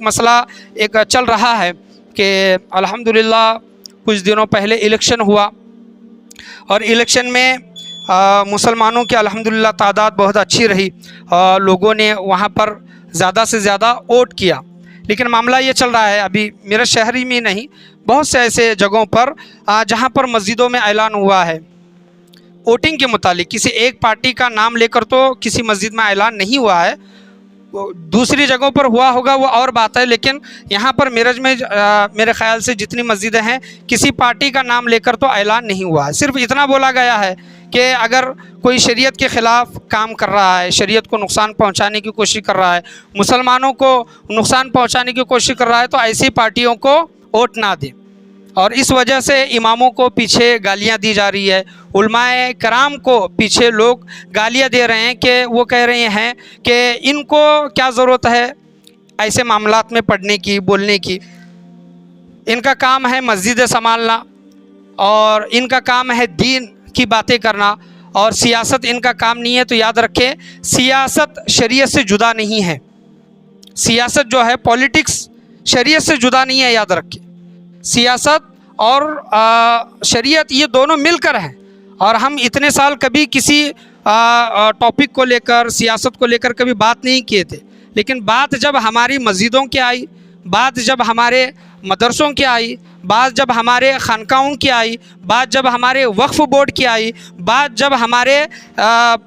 مسئلہ ایک چل رہا ہے کہ الحمدللہ کچھ دنوں پہلے الیکشن ہوا اور الیکشن میں مسلمانوں کی الحمدللہ تعداد بہت اچھی رہی اور لوگوں نے وہاں پر زیادہ سے زیادہ ووٹ کیا. لیکن معاملہ یہ چل رہا ہے ابھی میرے شہر ہی میں نہیں، بہت سے ایسے جگہوں پر جہاں پر مسجدوں میں اعلان ہوا ہے ووٹنگ کے متعلق، کسی ایک پارٹی کا نام لے کر تو کسی مسجد میں اعلان نہیں ہوا ہے، دوسری جگہوں پر ہوا ہوگا وہ اور بات ہے، لیکن یہاں پر میرج میں میرے خیال سے جتنی مسجدیں ہیں کسی پارٹی کا نام لے کر تو اعلان نہیں ہوا ہے. صرف اتنا بولا گیا ہے کہ اگر کوئی شریعت کے خلاف کام کر رہا ہے، شریعت کو نقصان پہنچانے کی کوشش کر رہا ہے، مسلمانوں کو نقصان پہنچانے کی کوشش کر رہا ہے تو ایسی پارٹیوں کو ووٹ نہ دیں. اور اس وجہ سے اماموں کو پیچھے گالیاں دی جا رہی ہے، علماء کرام کو پیچھے لوگ گالیاں دے رہے ہیں کہ وہ کہہ رہے ہیں کہ ان کو کیا ضرورت ہے ایسے معاملات میں پڑھنے کی، بولنے کی. ان کا کام ہے مسجدیں سنبھالنا اور ان کا کام ہے دین کی باتیں کرنا، اور سیاست ان کا کام نہیں ہے. تو یاد رکھیں سیاست شریعت سے جدا نہیں ہے، سیاست جو ہے پولیٹکس شریعت سے جدا نہیں ہے. یاد رکھیں سیاست اور شریعت یہ دونوں مل کر ہیں، اور ہم اتنے سال کبھی کسی ٹاپک کو لے کر، سیاست کو لے کر کبھی بات نہیں کیے تھے. لیکن بات جب ہماری مسجدوں کی آئی، بات جب ہمارے مدرسوں کی آئی، بات جب ہمارے خانقاہوں کی آئی، بات جب ہمارے وقف بورڈ کی آئی، بات جب ہمارے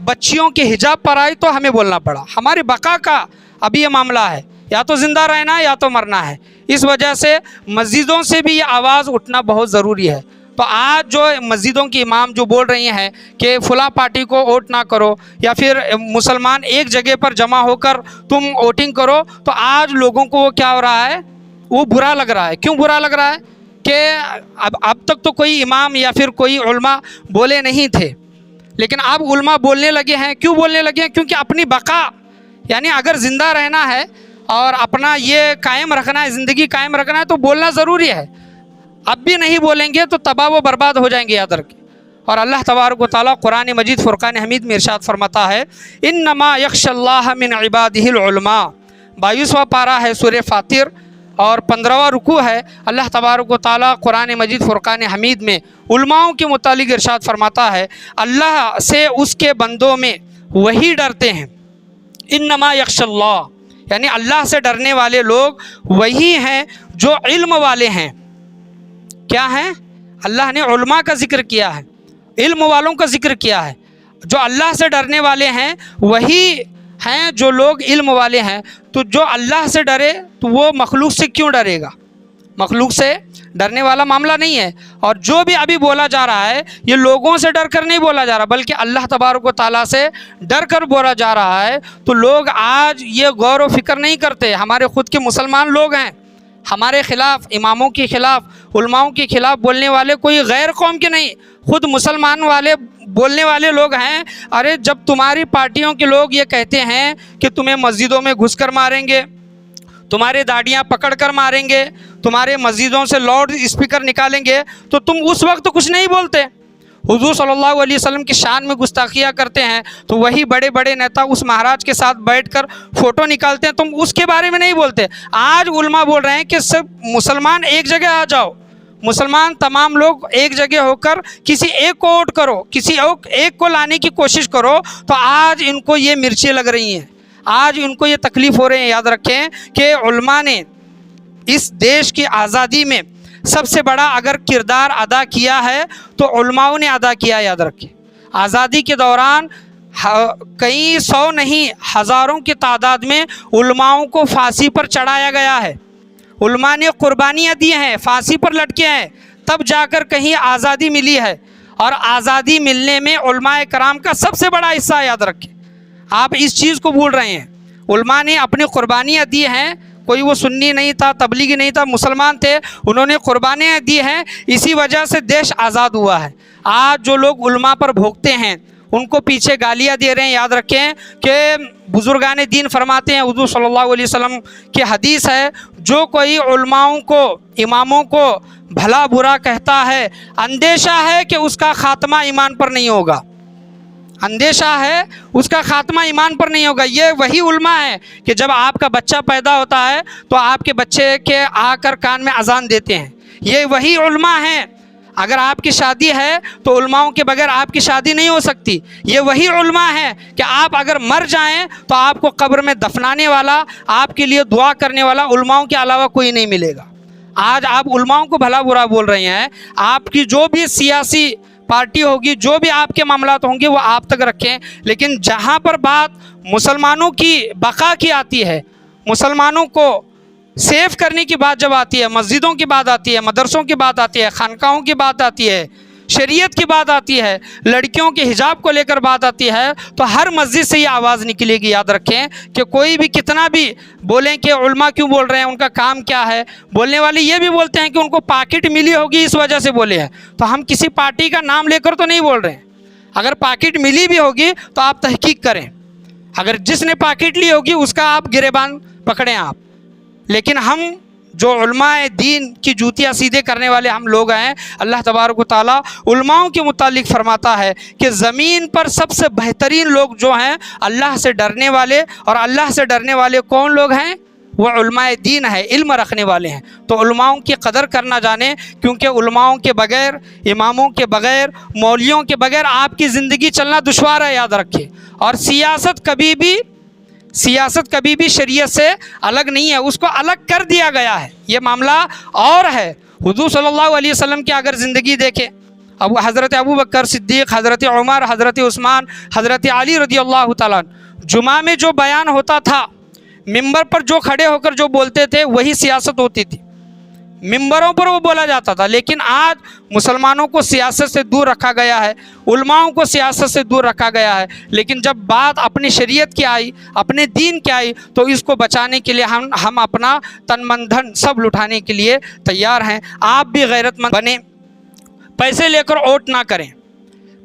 بچیوں کے حجاب پر آئی تو ہمیں بولنا پڑا. ہماری بقا کا ابھی یہ معاملہ ہے، یا تو زندہ رہنا ہے یا تو مرنا ہے. اس وجہ سے مسجدوں سے بھی یہ آواز اٹھنا بہت ضروری ہے. تو آج جو مسجدوں کے امام جو بول رہے ہیں کہ فلاں پارٹی کو ووٹ نہ کرو، یا پھر مسلمان ایک جگہ پر جمع ہو کر تم ووٹنگ کرو، تو آج لوگوں کو وہ کیا ہو رہا ہے، وہ برا لگ رہا ہے. کیوں برا لگ رہا ہے کہ اب تک تو کوئی امام یا پھر کوئی علماء بولے نہیں تھے، لیکن اب علماء بولنے لگے ہیں. کیوں بولنے لگے ہیں؟ کیونکہ اپنی بقا، یعنی اگر زندہ رہنا ہے اور اپنا یہ قائم رکھنا ہے، زندگی قائم رکھنا ہے تو بولنا ضروری ہے. اب بھی نہیں بولیں گے تو تباہ و برباد ہو جائیں گے، یاد رکھیں. اور اللہ تبارک و تعالیٰ قرآن مجید فرقان حمید میں ارشاد فرماتا ہے انما یخشی اللہ من عبادہ العلماء. 22واں پارہ ہے سورہ فاطر اور 15واں رکوع ہے. اللہ تبارک و تعالیٰ قرآن مجید فرقان حمید میں علماؤں کے متعلق ارشاد فرماتا ہے اللہ سے اس کے بندوں میں وہی ڈرتے ہیں. انما یخشی اللہ، یعنی اللہ سے ڈرنے والے لوگ وہی ہیں جو علم والے ہیں. کیا ہیں؟ اللہ نے علماء کا ذکر کیا ہے، علم والوں کا ذکر کیا ہے. جو اللہ سے ڈرنے والے ہیں وہی ہیں جو لوگ علم والے ہیں. تو جو اللہ سے ڈرے تو وہ مخلوق سے کیوں ڈرے گا؟ مخلوق سے ڈرنے والا معاملہ نہیں ہے. اور جو بھی ابھی بولا جا رہا ہے یہ لوگوں سے ڈر کر نہیں بولا جا رہا، بلکہ اللہ تبارک و تعالیٰ سے ڈر کر بولا جا رہا ہے. تو لوگ آج یہ غور و فکر نہیں کرتے. ہمارے خود کے مسلمان لوگ ہیں، ہمارے خلاف، اماموں کے خلاف، علماؤں کے خلاف بولنے والے کوئی غیر قوم کے نہیں، خود مسلمان والے بولنے والے لوگ ہیں. ارے جب تمہاری پارٹیوں کے لوگ یہ کہتے ہیں کہ تمہیں مسجدوں میں گھس کر ماریں گے، تمہارے داڑیاں پکڑ کر ماریں گے، تمہارے مسجدوں سے لاؤڈ اسپیکر نکالیں گے، تو تم اس وقت کچھ نہیں بولتے. حضور صلی اللہ علیہ وسلم کی شان میں گستاخیاں کرتے ہیں تو وہی بڑے بڑے نیتا اس مہاراج کے ساتھ بیٹھ کر فوٹو نکالتے ہیں، تم اس کے بارے میں نہیں بولتے. آج علماء بول رہے ہیں کہ سب مسلمان ایک جگہ آ جاؤ، مسلمان تمام لوگ ایک جگہ ہو کر کسی ایک کو ووٹ کرو، کسی ایک کو لانے کی کوشش کرو. تو آج ان کو یہ مرچیں لگ رہی ہیں، آج ان کو یہ تکلیف ہو رہے ہیں. یاد رکھیں کہ علماء نے اس دیش کی آزادی میں سب سے بڑا اگر کردار ادا کیا ہے تو علماء نے ادا کیا. یاد رکھیں آزادی کے دوران کئی سو نہیں ہزاروں کی تعداد میں علماؤں کو پھانسی پر چڑھایا گیا ہے. علماء نے قربانیاں دی ہیں، پھانسی پر لٹکے ہیں، تب جا کر کہیں آزادی ملی ہے. اور آزادی ملنے میں علماء کرام کا سب سے بڑا حصہ. یاد رکھیں آپ اس چیز کو بھول رہے ہیں. علماء نے اپنی قربانیاں دی ہیں، کوئی وہ سنی نہیں تھا، تبلیغی نہیں تھا، مسلمان تھے، انہوں نے قربانیاں دی ہیں، اسی وجہ سے دیش آزاد ہوا ہے. آج جو لوگ علماء پر بھوکتے ہیں ان کو پیچھے گالیاں دے رہے ہیں. یاد رکھیں کہ بزرگان دین فرماتے ہیں، حضور صلی اللہ علیہ وسلم کی حدیث ہے جو کوئی علماؤں کو، اماموں کو بھلا برا کہتا ہے اندیشہ ہے کہ اس کا خاتمہ ایمان پر نہیں ہوگا. اندیشہ ہے اس کا خاتمہ ایمان پر نہیں ہوگا۔ یہ وہی علماء ہے کہ جب آپ کا بچہ پیدا ہوتا ہے تو آپ کے بچے کے آ کر کان میں اذان دیتے ہیں، یہ وہی علماء ہیں۔ اگر آپ کی شادی ہے تو علماؤں کے بغیر آپ کی شادی نہیں ہو سکتی، یہ وہی علماء ہے کہ آپ اگر مر جائیں تو آپ کو قبر میں دفنانے والا، آپ کے لیے دعا کرنے والا علماؤں کے علاوہ کوئی نہیں ملے گا۔ آج آپ علماؤں کو بھلا برا بول رہے ہیں، آپ کی جو بھی سیاسی پارٹی ہوگی، جو بھی آپ کے معاملات ہوں گے وہ آپ تک رکھیں، لیکن جہاں پر بات مسلمانوں کی بقا کی آتی ہے، مسلمانوں کو سیف کرنے کی بات جب آتی ہے، مسجدوں کی بات آتی ہے، مدرسوں کی بات آتی ہے، خانقاہوں کی بات آتی ہے، شریعت کی بات آتی ہے، لڑکیوں کے حجاب کو لے کر بات آتی ہے، تو ہر مسجد سے یہ آواز نکلے گی۔ یاد رکھیں کہ کوئی بھی کتنا بھی بولیں کہ علماء کیوں بول رہے ہیں، ان کا کام کیا ہے، بولنے والے یہ بھی بولتے ہیں کہ ان کو پاکٹ ملی ہوگی اس وجہ سے بولے ہیں، تو ہم کسی پارٹی کا نام لے کر تو نہیں بول رہے ہیں۔ اگر پاکٹ ملی بھی ہوگی تو آپ تحقیق کریں، اگر جس نے پاکٹ لی ہوگی اس کا آپ گریبان پکڑیں آپ، لیکن ہم جو علماء دین کی جوتیاں سیدھے کرنے والے ہم لوگ ہیں، اللہ تبارک و تعالیٰ علماؤں کے متعلق فرماتا ہے کہ زمین پر سب سے بہترین لوگ جو ہیں اللہ سے ڈرنے والے، اور اللہ سے ڈرنے والے کون لوگ ہیں؟ وہ علماء دین ہے، علم رکھنے والے ہیں۔ تو علماؤں کی قدر کرنا جانیں، کیونکہ علماؤں کے بغیر، اماموں کے بغیر، مولویوں کے بغیر آپ کی زندگی چلنا دشوار ہے، یاد رکھیں۔ اور سیاست کبھی بھی شریعت سے الگ نہیں ہے، اس کو الگ کر دیا گیا ہے، یہ معاملہ اور ہے۔ حضور صلی اللہ علیہ وسلم کی اگر زندگی دیکھیں، حضرت ابو بکر صدیق، حضرت عمر، حضرت عثمان، حضرت علی رضی اللہ تعالیٰ، جمعہ میں جو بیان ہوتا تھا، ممبر پر جو کھڑے ہو کر جو بولتے تھے وہی سیاست ہوتی تھی، ممبروں پر وہ بولا جاتا تھا۔ لیکن آج مسلمانوں کو سیاست سے دور رکھا گیا ہے، علماؤں کو سیاست سے دور رکھا گیا ہے، لیکن جب بات اپنی شریعت کی آئی، اپنے دین کی آئی، تو اس کو بچانے کے لیے ہم اپنا تن من دھن سب لٹانے کے لیے تیار ہیں۔ آپ بھی غیرت مند بنیں، پیسے لے کر ووٹ نہ کریں۔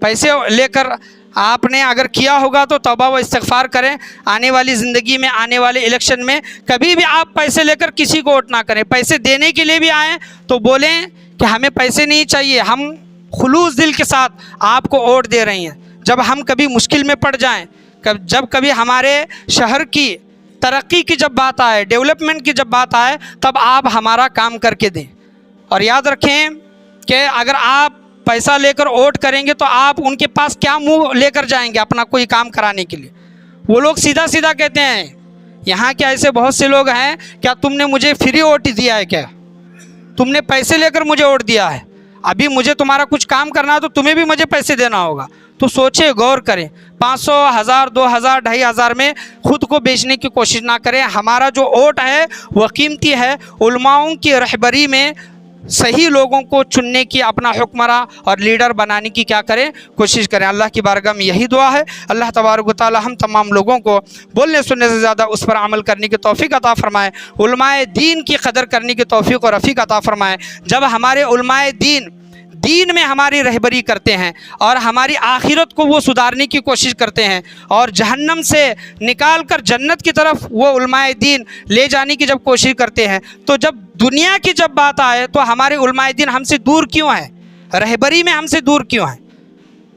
پیسے لے کر آپ نے اگر کیا ہوگا تو توبہ و استغفار کریں، آنے والی زندگی میں، آنے والے الیکشن میں کبھی بھی آپ پیسے لے کر کسی کو ووٹ نہ کریں۔ پیسے دینے کے لیے بھی آئیں تو بولیں کہ ہمیں پیسے نہیں چاہیے، ہم خلوص دل کے ساتھ آپ کو ووٹ دے رہے ہیں۔ جب ہم کبھی مشکل میں پڑ جائیں، جب کبھی ہمارے شہر کی ترقی کی جب بات آئے، ڈیولپمنٹ کی جب بات آئے، تب آپ ہمارا کام کر کے دیں۔ اور یاد رکھیں کہ اگر آپ پیسہ لے کر ووٹ کریں گے تو آپ ان کے پاس کیا منہ لے کر جائیں گے اپنا کوئی کام کرانے کے لیے؟ وہ لوگ سیدھا سیدھا کہتے ہیں، یہاں کے ایسے بہت سے لوگ ہیں، کیا تم نے مجھے فری ووٹ دیا ہے؟ کیا تم نے پیسے لے کر مجھے ووٹ دیا ہے؟ ابھی مجھے تمہارا کچھ کام کرنا ہے تو تمہیں بھی مجھے پیسے دینا ہوگا۔ تو سوچیں، غور کریں، 500، 1000، 2000، 2500 میں خود کو بیچنے کی کوشش نہ کریں۔ ہمارا جو ووٹ ہے وہ قیمتی ہے۔ علماؤں کی رہبری میں صحیح لوگوں کو چننے کی، اپنا حکمراں اور لیڈر بنانے کی کیا کریں؟ کوشش کریں۔ اللہ کی بارگاہ میں یہی دعا ہے، اللہ تبارک و تعالی ہم تمام لوگوں کو بولنے سننے سے زیادہ اس پر عمل کرنے کی توفیق عطا فرمائے، علماء دین کی قدر کرنے کی توفیق اور رفیق عطا فرمائے۔ جب ہمارے علماء دین میں ہماری رہبری کرتے ہیں اور ہماری آخرت کو وہ سدھارنے کی کوشش کرتے ہیں اور جہنم سے نکال کر جنت کی طرف وہ علماء دین لے جانے کی جب کوشش کرتے ہیں، تو جب دنیا کی جب بات آئے تو ہمارے علماء دین ہم سے دور کیوں ہیں؟ رہبری میں ہم سے دور کیوں ہیں؟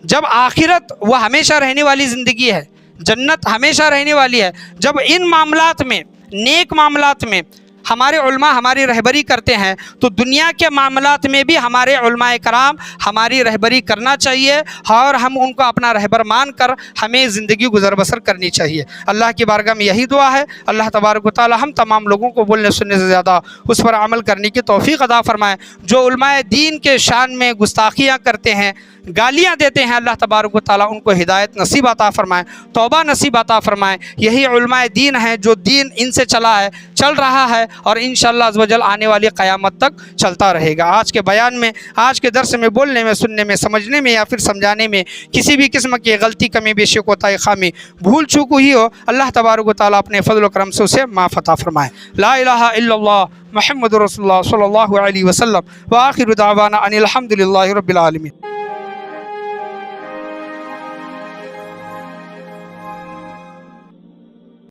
جب آخرت وہ ہمیشہ رہنے والی زندگی ہے، جنت ہمیشہ رہنے والی ہے، جب ان معاملات میں، نیک معاملات میں ہمارے علماء ہماری رہبری کرتے ہیں، تو دنیا کے معاملات میں بھی ہمارے علماء کرام ہماری رہبری کرنا چاہیے اور ہم ان کو اپنا رہبر مان کر ہمیں زندگی گزر بسر کرنی چاہیے۔ اللہ کی بارگاہ میں یہی دعا ہے، اللہ تبارک و تعالی ہم تمام لوگوں کو بولنے سننے سے زیادہ اس پر عمل کرنے کی توفیق عطا فرمائے۔ جو علماء دین کے شان میں گستاخیاں کرتے ہیں، گالیاں دیتے ہیں، اللہ تبارک و تعالیٰ ان کو ہدایت نصیب عطا فرمائے، توبہ نصیب عطا فرمائے۔ یہی علماء دین ہیں جو دین ان سے چل رہا ہے اور انشاءاللہ عز و جل آنے والی قیامت تک چلتا رہے گا۔ آج کے بیان میں، آج کے درس میں بولنے میں، سننے میں، سمجھنے میں یا پھر سمجھانے میں کسی بھی قسم کی غلطی، کمی، بیشی، کوتاہی، خامی، بھول چوک ہوئی ہو، اللہ تبارک و تعالیٰ اپنے فضل و کرم سے اسے معاف عطا فرمائے۔ لا الہ الا اللہ محمد رسول اللہ صلی اللہ علیہ وسلم، وآخر دعوانا ان الحمد للہ رب العالمین۔